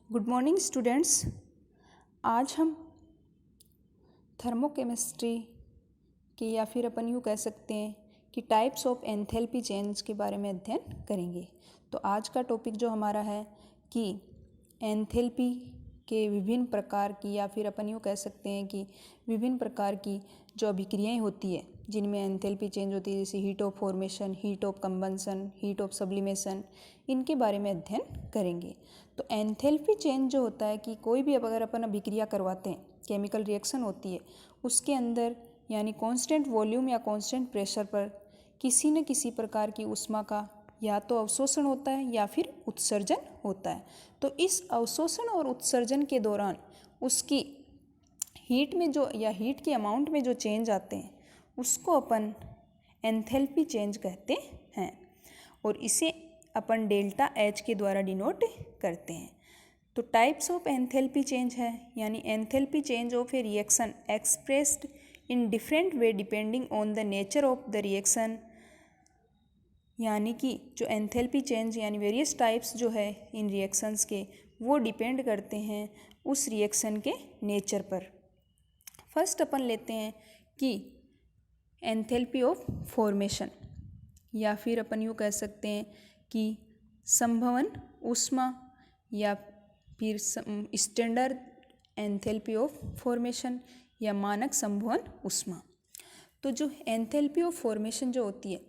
Good morning students. आज हम thermochemistry के या फिर अपन यूँ कह सकते हैं कि टाइप्स ऑफ एंथैल्पी चेंज के बारे में अध्ययन करेंगे। तो आज का टॉपिक जो हमारा है कि एंथैल्पी के विभिन्न प्रकार की या फिर अपन यूँ कह सकते हैं कि विभिन्न प्रकार की जो अभिक्रियाएं होती है जिनमें एंथैल्पी चेंज होती है, जैसे heat of formation, heat of combustion, heat of sublimation, इनके बारे में अध्ययन करेंगे। तो एंथैल्पी चेंज जो होता है कि कोई भी अगर अपन अभिक्रिया करवाते हैं, केमिकल रिएक्शन होती है, उसके अंदर यानी कांस्टेंट वॉल्यूम या कांस्टेंट प्रेशर पर किसी न किसी प्रकार की ऊष्मा का या तो अवशोषण होता है या फिर उत्सर्जन होता है। तो इस अवशोषण और उत्सर्जन के दौरान उसकी हीट में जो या हीट के अमाउंट में जो चेंज आते हैं उसको अपन एंथैल्पी चेंज कहते हैं और इसे अपन डेल्टा एच के द्वारा डिनोट करते हैं। तो टाइप्स ऑफ एंथैल्पी चेंज है यानी enthalpy change of A reaction expressed in different way depending on the nature of the reaction, यानी कि जो एंथैल्पी चेंज यानी वेरियस टाइप्स जो है इन रिएक्शंस के वो डिपेंड करते हैं उस रिएक्शन के नेचर पर। फर्स्ट अपन लेते हैं कि एंथैल्पी ऑफ फॉर्मेशन या फिर अपन यूँ कह सकते हैं कि संभवन ऊष्मा या फिर स्टैंडर्ड एंथैल्पी ऑफ फॉर्मेशन या मानक संभवन ऊष्मा। तो जो एंथैल्पी ऑफ फॉर्मेशन जो होती है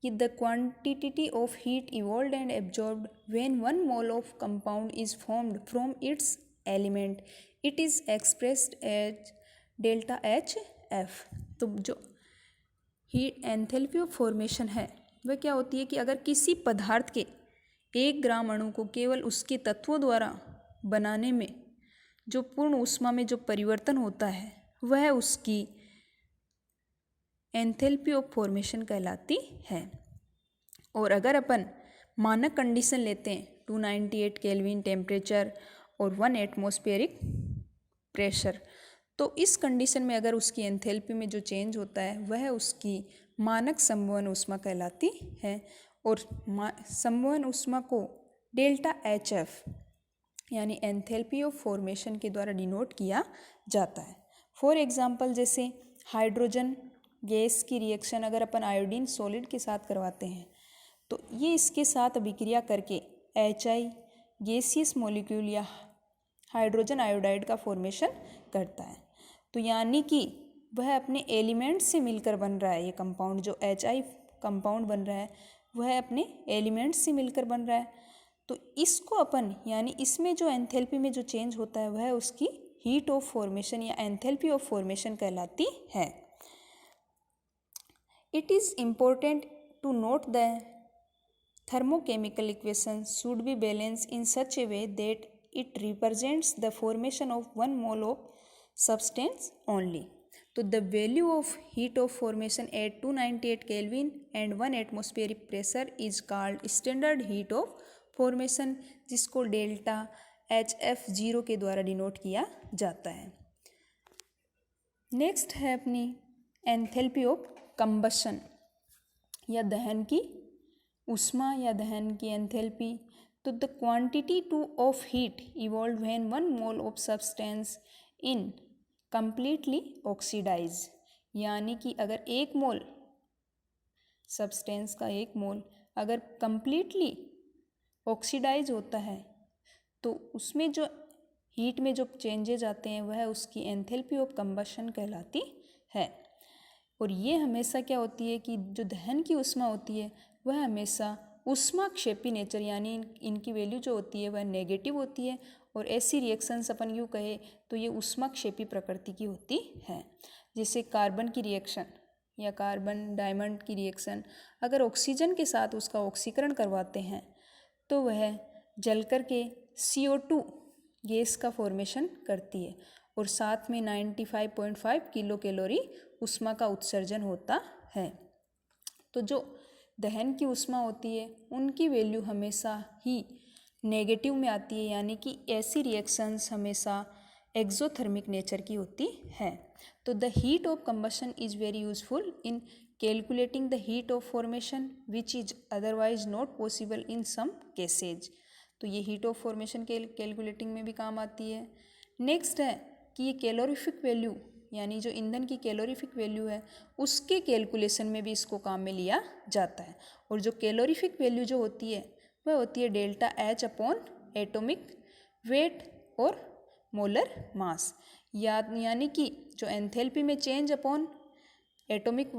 कि the quantity of heat evolved and absorbed when 1 mole of compound is formed from its element, it is expressed as delta H F. तो जो हीट एंथैल्पी ऑफ फॉर्मेशन है वह क्या होती है कि अगर किसी पदार्थ के 1 ग्राम अणु को केवल उसके तत्वों द्वारा बनाने में जो पूर्ण ऊष्मा में जो परिवर्तन होता है वह उसकी एंथैल्पी ऑफ फॉर्मेशन कहलाती है। और अगर अपन मानक कंडीशन लेते हैं 298 केल्विन टेम्परेचर और 1 एटमॉस्फेरिक प्रेशर, तो इस कंडीशन में अगर उसकी एंथैल्पी में जो चेंज होता है वह उसकी मानक संवहन ऊष्मा कहलाती है और संवहन ऊष्मा को डेल्टा एच एफ यानी एंथैल्पी ऑफ फॉर्मेशन के द्वारा डिनोट किया जाता है। फॉर एग्जांपल जैसे हाइड्रोजन गैस की रिएक्शन अगर अपन आयोडीन सॉलिड के साथ करवाते हैं तो ये इसके साथ अभिक्रिया करके HI गैसियस मॉलिक्यूल या हाइड्रोजन आयोडाइड का फॉर्मेशन करता है। तो यानी कि वह अपने एलिमेंट से मिलकर बन रहा है, ये कंपाउंड जो HI कंपाउंड बन रहा है वह अपने एलिमेंट से मिलकर बन रहा है। तो इसको अपन यानी इसमें जो एंथैल्पी में जो चेंज होता है वह उसकी हीट ऑफ फॉर्मेशन या एंथैल्पी ऑफ फॉर्मेशन कहलाती है। It is important to note the thermochemical equation should be balanced in such a way that it represents the formation of 1 mole of substance only. तो the value of heat of formation at 298 Kelvin and 1 atmospheric pressure is called standard heat of formation, जिसको delta H F zero के द्वारा denote किया जाता है। Next है अपनी enthalpy of combustion या दहन की ऊष्मा या दहन की एंथैल्पी। तो the quantity to of heat evolve when 1 mole of substance in completely oxidise, यानी कि अगर 1 मोल सब्सटेंस का 1 मोल अगर कंप्लीटली ऑक्सीडाइज होता है तो उसमें जो हीट में जो चेंजेज आते हैं वह उसकी एंथैल्पी ऑफ कंबशन कहलाती है। और ये हमेशा क्या होती है कि जो दहन की ऊष्मा होती है वह हमेशा ऊष्माक्षेपी नेचर यानी इनकी वैल्यू जो होती है वह नेगेटिव होती है और ऐसी रिएक्शंस अपन यूँ कहे तो ये ऊष्माक्षेपी प्रकृति की होती है। जैसे कार्बन की रिएक्शन या कार्बन डायमंड की रिएक्शन अगर ऑक्सीजन के साथ उसका ऑक्सीकरण करवाते हैं तो वह जलकर के CO2 गैस का फॉर्मेशन करती है और साथ में 95.5 किलो कैलोरी ऊष्मा का उत्सर्जन होता है। तो जो दहन की ऊष्मा होती है उनकी वैल्यू हमेशा ही नेगेटिव में आती है, यानी कि ऐसी रिएक्शंस हमेशा एक्सोथर्मिक नेचर की होती है। तो the heat of combustion is very useful in calculating the heat of formation which is otherwise not possible in some cases. तो ये हीट ऑफ फॉर्मेशन के कैलकुलेटिंग में भी काम आती है। नेक्स्ट है कि ये कैलोरीफिक वैल्यू यानी जो ईंधन की कैलोरीफिक वैल्यू है उसके कैलकुलेशन में भी इसको काम में लिया जाता है। और जो कैलोरीफिक वैल्यू जो होती है वह होती है delta H upon atomic weight और मोलर मास, यानी कि जो एंथैल्पी में चेंज अपॉन एटॉमिक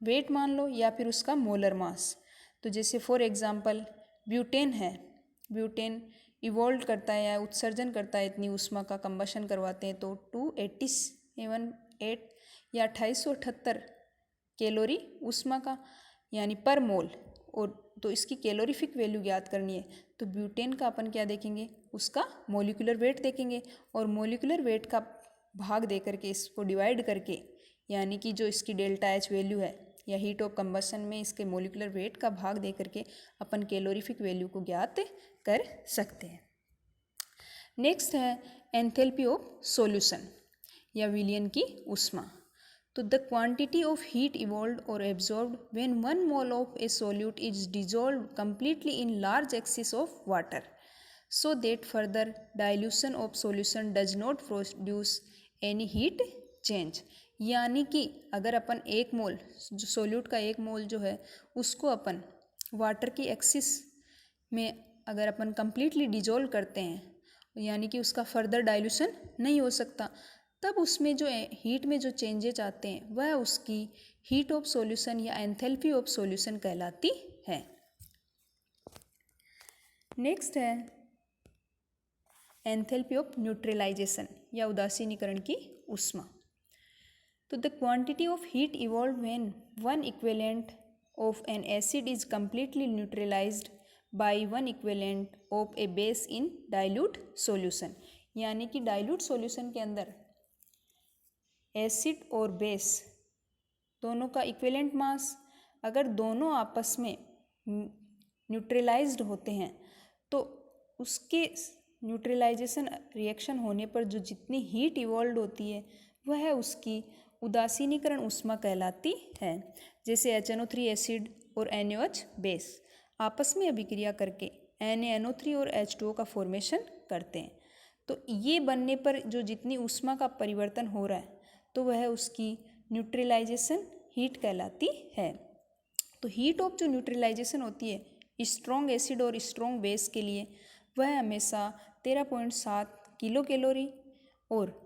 वेट मान लो या फिर उसका मोलर मास। तो जैसे फॉर एग्जांपल ब्यूटेन है, ब्यूटेन इवॉल्व करता है या उत्सर्जन करता है इतनी ऊष्मा का, कंबशन करवाते हैं तो 287 या 2878 कैलोरी ऊष्मा का यानी पर मोल। और तो इसकी कैलोरीफिक वैल्यू ज्ञात करनी है तो ब्यूटेन का अपन क्या देखेंगे, उसका मोलिकुलर वेट देखेंगे और मोलिकुलर वेट का भाग दे करके इसको डिवाइड करके यानी कि जो इसकी डेल्टा एच वैल्यू है या हीट ऑफ कंबशन में इसके मोलिकुलर वेट का भाग दे करके अपन कैलोरीफिक वैल्यू को ज्ञात कर सकते हैं। नेक्स्ट है एंथैल्पी ऑफ सॉल्यूशन या विलयन की ऊष्मा। तो the quantity of heat evolved और absorbed when 1 mole of a solute is dissolved completely in large excess of water so that further dilution of solution does not produce any heat change. यानी कि अगर अपन 1 मोल जो solute का 1 मोल जो है उसको अपन water की एक्सिस में अगर अपन कंप्लीटली डिजॉल्व करते हैं यानी कि उसका फर्दर डाइल्यूशन नहीं हो सकता, तब उसमें जो हीट में जो चेंजेज आते हैं वह उसकी हीट ऑफ सॉल्यूशन या एंथैल्पी ऑफ सॉल्यूशन कहलाती है। नेक्स्ट है एंथैल्पी ऑफ न्यूट्रलाइजेशन या उदासीनीकरण की ऊष्मा। तो the quantity of heat evolved when 1 equivalent of an acid is completely neutralised by 1 equivalent of a base in dilute solution. यानी कि डाइल्यूट सॉल्यूशन के अंदर एसिड और बेस दोनों का इक्विवेलेंट मास अगर दोनों आपस में न्यूट्रलाइज्ड होते हैं तो उसके न्यूट्रलाइजेशन रिएक्शन होने पर जो जितनी हीट इवॉल्व होती है वह उसकी उदासीनीकरण ऊष्मा कहलाती है। जैसे HNO3 एसिड और NaOH बेस आपस में अभिक्रिया करके NaNO3 और H2O का फॉर्मेशन करते हैं, तो ये बनने पर जो जितनी ऊष्मा का परिवर्तन हो रहा है तो वह उसकी न्यूट्रलाइजेशन हीट कहलाती है। तो हीट ऑफ जो न्यूट्रलाइजेशन होती है स्ट्रॉन्ग एसिड और स्ट्रॉन्ग बेस के लिए वह हमेशा 13.7 किलो कैलोरी और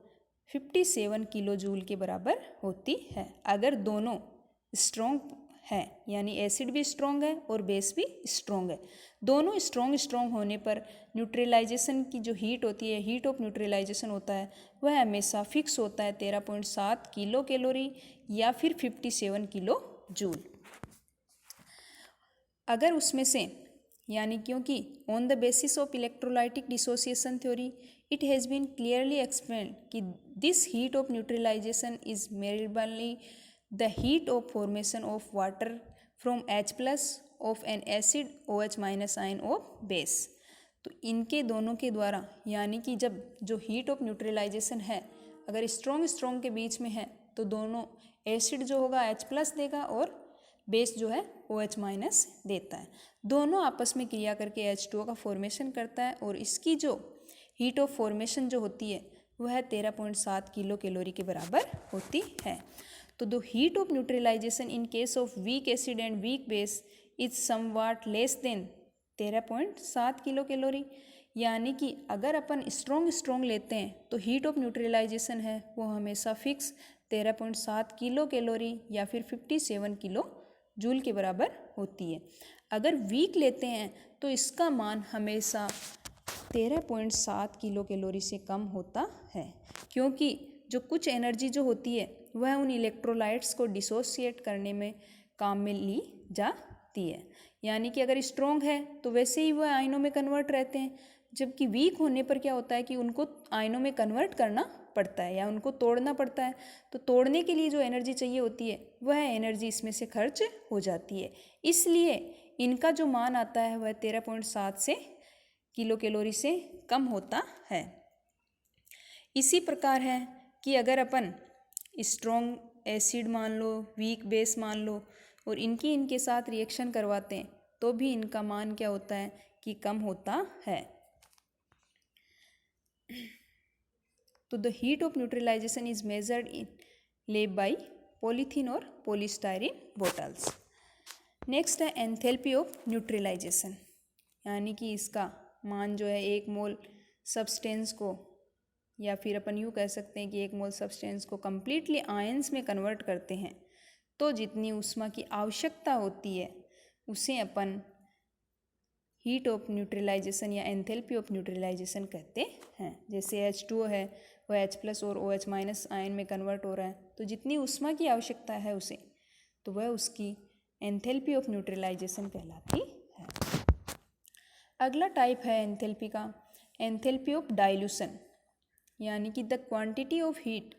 57 किलो जूल के बराबर होती है। अगर दोनों स्ट्रॉन्ग है यानी एसिड भी स्ट्रॉन्ग है और बेस भी स्ट्रॉन्ग है, दोनों स्ट्रॉन्ग होने पर न्यूट्रलाइजेशन की जो हीट होती है, हीट ऑफ न्यूट्रलाइजेशन होता है वह हमेशा फिक्स होता है 13.7 किलो कैलोरी या फिर 57 किलो जूल। अगर उसमें से यानी क्योंकि on the basis of electrolytic dissociation theory it has been clearly explained कि this heat of neutralisation is merely the heat of formation of water from H+ of an acid OH- ion of base. तो इनके दोनों के द्वारा यानी कि जब जो हीट ऑफ न्यूट्रलाइजेशन है अगर स्ट्रॉन्ग के बीच में है तो दोनों एसिड जो होगा H+ देगा और बेस जो है OH- देता है, दोनों आपस में क्रिया करके H2O का फॉर्मेशन करता है और इसकी जो हीट ऑफ फॉर्मेशन जो होती है वह 13.7 किलो कैलोरी के बराबर होती है। तो the heat of neutralisation in case of weak acid and weak base is somewhat less than 13.7 kilo calorie. यानी कि अगर अपन स्ट्रॉन्ग लेते हैं तो हीट ऑफ न्यूट्रलाइजेशन है वो हमेशा फिक्स 13.7 किलो कैलोरी या फिर 57 किलो जूल के बराबर होती है। अगर वीक लेते हैं तो इसका मान हमेशा 13.7 किलो कैलोरी से कम होता है, क्योंकि जो कुछ एनर्जी जो होती है वह उन इलेक्ट्रोलाइट्स को डिसोसिएट करने में काम में ली जाती है। यानी कि अगर स्ट्रॉन्ग है तो वैसे ही वह आयनों में कन्वर्ट रहते हैं, जबकि वीक होने पर क्या होता है कि उनको आयनों में कन्वर्ट करना पड़ता है या उनको तोड़ना पड़ता है। तो तोड़ने के लिए जो एनर्जी चाहिए होती है वह एनर्जी इसमें से खर्च हो जाती है, इसलिए इनका जो मान आता है वह 13.7 से किलो कैलोरी से कम होता है। इसी प्रकार है कि अगर अपन स्ट्रॉन्ग एसिड मान लो, वीक बेस मान लो और इनके साथ रिएक्शन करवाते हैं तो भी इनका मान क्या होता है कि कम होता है। तो the heat of neutralisation is measured in lab by polythene और पॉलीस्टाइरीन बोटल्स। नेक्स्ट है एंथैल्पी ऑफ न्यूट्रलाइजेशन, यानी कि इसका मान जो है एक मोल सब्सटेंस को, या फिर अपन यूँ कह सकते हैं कि एक मोल सब्सटेंस को कंप्लीटली आयंस में कन्वर्ट करते हैं तो जितनी ऊष्मा की आवश्यकता होती है उसे अपन हीट ऑफ न्यूट्रलाइजेशन या एंथैल्पी ऑफ न्यूट्रलाइजेशन कहते हैं। जैसे H2O है वो H+ और OH- आयन में कन्वर्ट हो रहा है, तो जितनी ऊष्मा की आवश्यकता है उसे, तो वह उसकी एंथैल्पी ऑफ न्यूट्रलाइजेशन कहलाती है। अगला टाइप है एंथैल्पी का एंथैल्पी ऑफ डाइल्यूशन, यानी कि the quantity of heat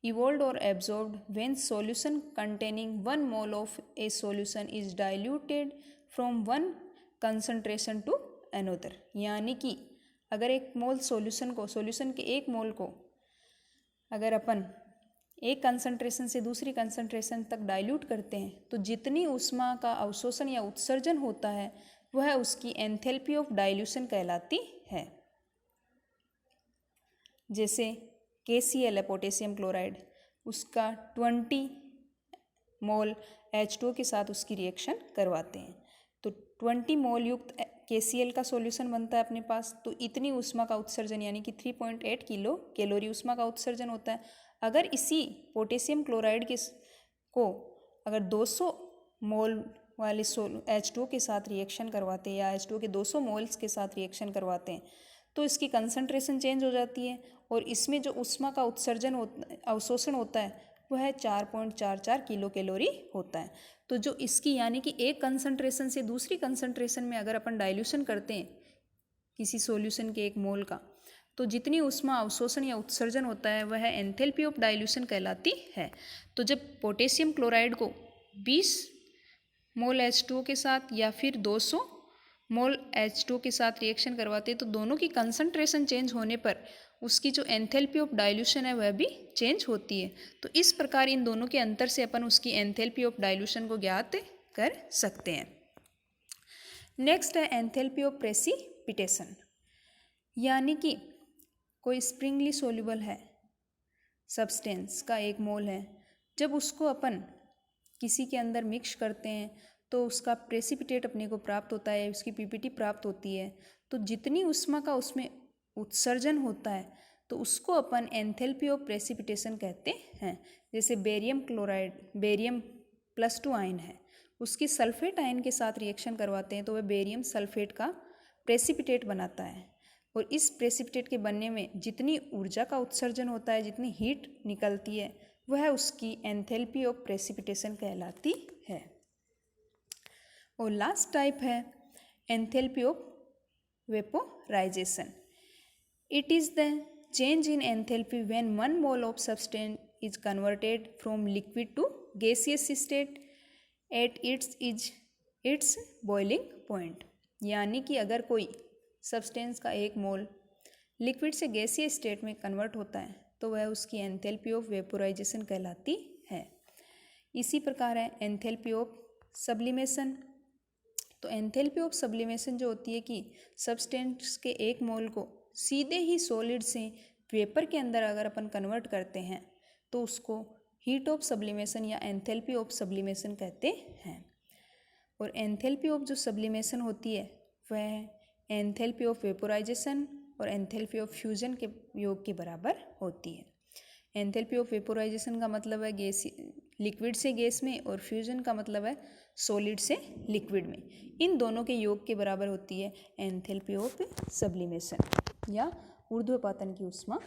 evolved or absorbed when solution containing 1 mole of a solution is diluted from one concentration to another। यानी कि अगर एक मोल सॉल्यूशन के एक मोल को अगर अपन एक कंसंट्रेशन से दूसरी कंसंट्रेशन तक डाइल्यूट करते हैं तो जितनी ऊष्मा का अवशोषण या उत्सर्जन होता है वह उसकी एंथैल्पी ऑफ डाइल्यूशन कहलाती है। जैसे KCl है पोटेशियम क्लोराइड, उसका 20 मोल H2O के साथ उसकी रिएक्शन करवाते हैं तो 20 मोल युक्त KCl का सॉल्यूशन बनता है अपने पास, तो इतनी ऊष्मा का उत्सर्जन यानी कि 3.8 किलो कैलोरी ऊष्मा का उत्सर्जन होता है। अगर इसी पोटेशियम क्लोराइड को अगर 200 मोल वाले H2O के साथ रिएक्शन करवाते हैं या H2O के 200 मोल्स के साथ रिएक्शन करवाते हैं तो इसकी कंसंट्रेशन चेंज हो जाती है और इसमें जो ऊष्मा का उत्सर्जन अवशोषण होता है वह 4.44 किलो कैलोरी होता है। तो जो इसकी यानी कि एक कंसंट्रेशन से दूसरी कंसंट्रेशन में अगर अपन डाइल्यूशन करते हैं किसी सॉल्यूशन के एक मोल का, तो जितनी ऊष्मा अवशोषण या उत्सर्जन होता है वह एंथैल्पी ऑफ डाइल्यूशन कहलाती है। तो जब पोटेशियम क्लोराइड को 20 मोल H2O के साथ या फिर 200 मोल H2O के साथ रिएक्शन करवाते हैं तो दोनों की कंसंट्रेशन चेंज होने पर उसकी जो एंथैल्पी ऑफ डाइल्यूशन है वह भी चेंज होती है। तो इस प्रकार इन दोनों के अंतर से अपन उसकी एंथैल्पी ऑफ डाइल्यूशन को ज्ञात कर सकते हैं। नेक्स्ट है एंथैल्पी ऑफ प्रेसिपिटेशन, यानी कि कोई स्प्रिंगली सोल्यूबल है सब्सटेंस का एक मोल है, जब उसको अपन किसी के अंदर मिक्स करते हैं तो उसका प्रेसिपिटेट अपने को प्राप्त होता है, उसकी पीपीटी प्राप्त होती है। तो जितनी ऊष्मा का उसमें उत्सर्जन होता है तो उसको अपन एंथैल्पी ऑफ प्रेसिपिटेशन कहते हैं। जैसे बेरियम क्लोराइड Br+2 आयन है, उसकी सल्फेट आयन के साथ रिएक्शन करवाते हैं तो वह बेरियम सल्फेट का प्रेसिपिटेट बनाता है और इस प्रेसिपिटेट के बनने में जितनी ऊर्जा का उत्सर्जन होता है, जितनी हीट निकलती है, वह उसकी एंथैल्पी ऑफ प्रेसिपिटेशन कहलाती है। और लास्ट टाइप है enthalpy of vaporisation. It is the change in enthalpy when 1 mole of substance is converted from liquid to gaseous state at its boiling point। यानी कि अगर कोई सब्सटेंस का एक मोल लिक्विड से गैसीय स्टेट में कन्वर्ट होता है तो वह उसकी एंथैल्पी ऑफ वेपोराइजेशन कहलाती है। इसी प्रकार है एंथैल्पी ऑफ सब्लिमेशन। तो एंथैल्पी ऑफ सब्लिमेशन जो होती है कि सब्सटेंस के एक मोल को सीधे ही सॉलिड से वेपर के अंदर अगर अपन कन्वर्ट करते हैं तो उसको हीट ऑफ सब्लिमेशन या एंथैल्पी ऑफ सब्लिमेशन कहते हैं। और एंथैल्पी ऑफ जो सब्लिमेशन होती है वह एंथैल्पी ऑफ वेपोराइजेशन और एंथैल्पी ऑफ फ्यूजन के योग के बराबर होती है। एंथैल्पी ऑफ वेपोराइजेशन का मतलब है लिक्विड से गैस में, और फ्यूजन का मतलब है सॉलिड से लिक्विड में। इन दोनों के योग के बराबर होती है एंथैल्पी ऑफ सब्लिमेशन या ऊर्ध्वपातन की ऊष्मा